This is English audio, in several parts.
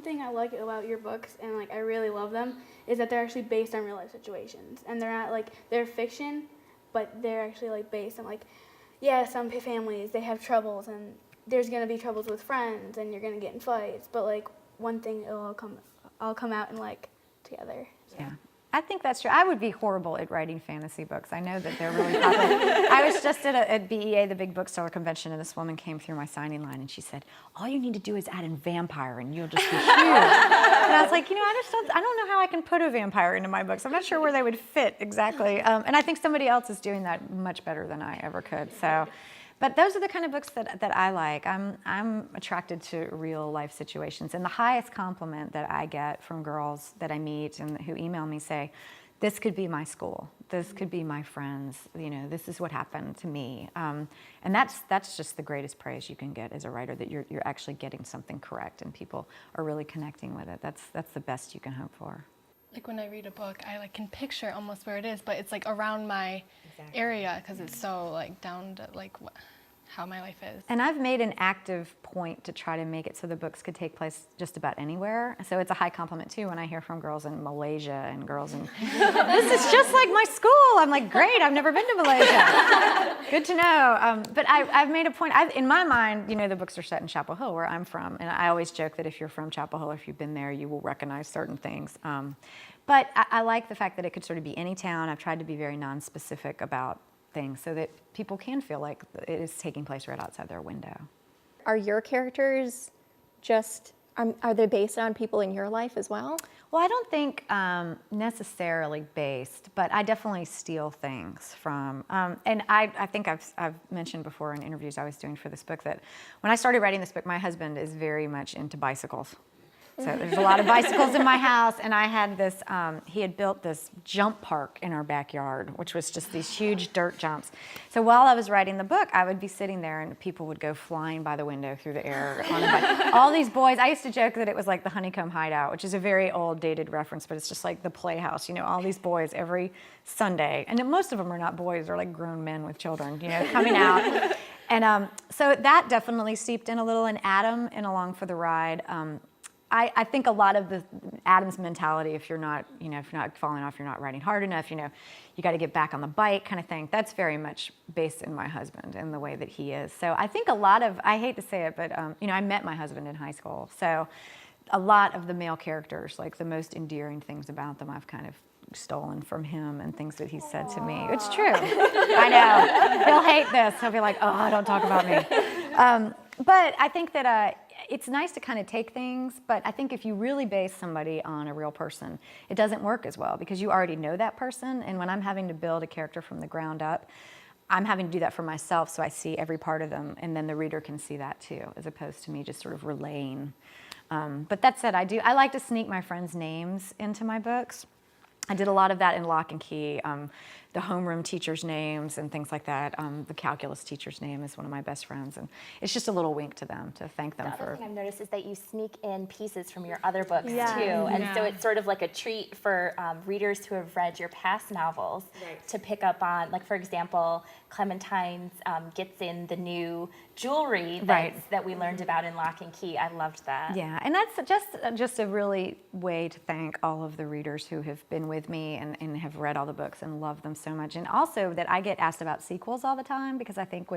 thing I like about your books, and like I really love them, is that they're actually based on real life situations, and they're not like they're fiction, but they're actually like based on like, yeah, some families they have troubles, and there's gonna be troubles with friends, and you're gonna get in fights, but like one thing it'll all come out and like together. So. Yeah. I think that's true. I would be horrible at writing fantasy books. I know that they're really popular. I was just at BEA, the big bookseller convention, and this woman came through my signing line, and she said, all you need to do is add in vampire, and you'll just be huge. And I was like, I don't know how I can put a vampire into my books. I'm not sure where they would fit exactly. And I think somebody else is doing that much better than I ever could. So. But those are the kind of books that I like. I'm attracted to real life situations. And the highest compliment that I get from girls that I meet and who email me say, this could be my school. This could be my friends. You know, this is what happened to me. And that's just the greatest praise you can get as a writer, that you're actually getting something correct and people are really connecting with it. That's the best you can hope for. Like when I read a book, I like can picture almost where it is, but it's like around my area because it's so like down to like how my life is. And I've made an active point to try to make it so the books could take place just about anywhere. So it's a high compliment too when I hear from girls in Malaysia and girls in, this is just like my school. I'm like, great, I've never been to Malaysia. Good to know. But I've made a point, in my mind, you know, the books are set in Chapel Hill where I'm from. And I always joke that if you're from Chapel Hill, or if you've been there, you will recognize certain things. But I like the fact that it could sort of be any town. I've tried to be very non-specific about things so that people can feel like it is taking place right outside their window. Are your characters just, are they based on people in your life as well? Well, I don't think necessarily based, but I definitely steal things from, and I think I've mentioned before in interviews I was doing for this book that when I started writing this book, my husband is very much into bicycles. So there's a lot of bicycles in my house, and I had this, he had built this jump park in our backyard, which was just these huge dirt jumps. So while I was writing the book, I would be sitting there and people would go flying by the window through the air on a bike. All these boys, I used to joke that it was like the Honeycomb Hideout, which is a very old dated reference, but it's just like the Playhouse, you know, all these boys every Sunday. And most of them are not boys, they're like grown men with children, you know, coming out. And so that definitely seeped in a little, and Adam in Along for the Ride. I think a lot of the Adam's mentality, if you're not falling off, you're not riding hard enough, you know, you got to get back on the bike kind of thing. That's very much based in my husband and the way that he is. So I think a lot of, I hate to say it, but you know, I met my husband in high school. So a lot of the male characters, like the most endearing things about them, I've kind of stolen from him and things that he said to me. It's true. I know. He'll hate this. He'll be like, oh, don't talk about me. But I think that it's nice to kind of take things, but I think if you really base somebody on a real person, it doesn't work as well because you already know that person. And when I'm having to build a character from the ground up, I'm having to do that for myself so I see every part of them, and then the reader can see that too, as opposed to me just sort of relaying. But that said, I like to sneak my friends' names into my books. I did a lot of that in Lock and Key, the homeroom teachers' names and things like that. The calculus teacher's name is one of my best friends, and it's just a little wink to them to thank them for. The other thing I've noticed is that you sneak in pieces from your other books too, and so it's sort of like a treat for readers who have read your past novels to pick up on. Like for example, Clementine's gets in the new jewelry that we learned about in Lock and Key. I loved that. Yeah, and that's just a really way to thank all of the readers who have been with me and have read all the books and love them so much. And also that I get asked about sequels all the time, because I think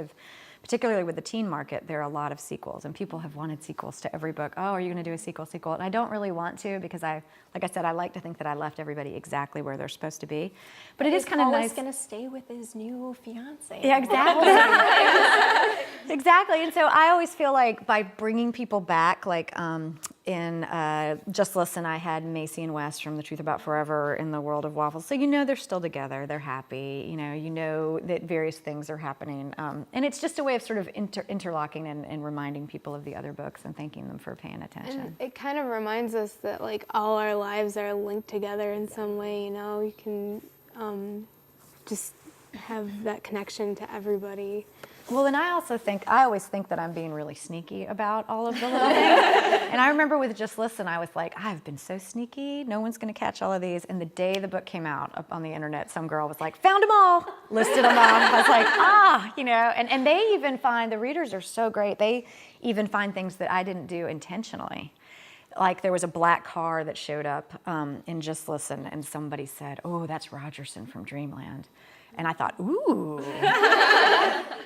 particularly with the teen market, there are a lot of sequels, and people have wanted sequels to every book. Oh, are you going to do a sequel? And I don't really want to, because like I said, I like to think that I left everybody exactly where they're supposed to be. But it is kind of nice. He's going to stay with his new fiance. Yeah, exactly. Exactly. And so I always feel like by bringing people back, like in Just Listen, I had Macy and Wes from The Truth About Forever in the World of Waffles. So you know they're still together, they're happy, you know that various things are happening. And it's just a way of sort of interlocking and reminding people of the other books and thanking them for paying attention. And it kind of reminds us that like all our lives are linked together in some way, you know. You can just have that connection to everybody. Well, and I always think that I'm being really sneaky about all of the little things. And I remember with Just Listen, I was like, I've been so sneaky. No one's going to catch all of these. And the day the book came out up on the internet, some girl was like, found them all, listed them off. I was like, you know, and they even find, the readers are so great, they even find things that I didn't do intentionally. like there was a black car that showed up in Just Listen, and somebody said, "Oh, that's Rogerson from Dreamland." And I thought, ooh,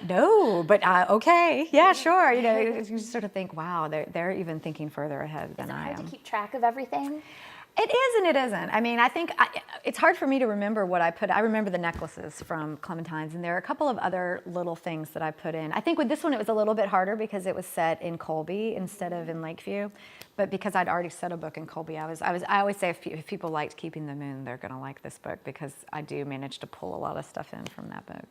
no, but okay, yeah, sure. You know, you sort of think, wow, they're even thinking further ahead than I am. Is it hard to keep track of everything? It is and it isn't. I mean, I think it's hard for me to remember what I put. I remember the necklaces from Clementine's, and there are a couple of other little things that I put in. I think with this one, it was a little bit harder because it was set in Colby instead of in Lakeview. But because I'd already set a book in Colby, I always say if people liked Keeping the Moon, they're going to like this book because I do manage to pull a lot of stuff in from that book.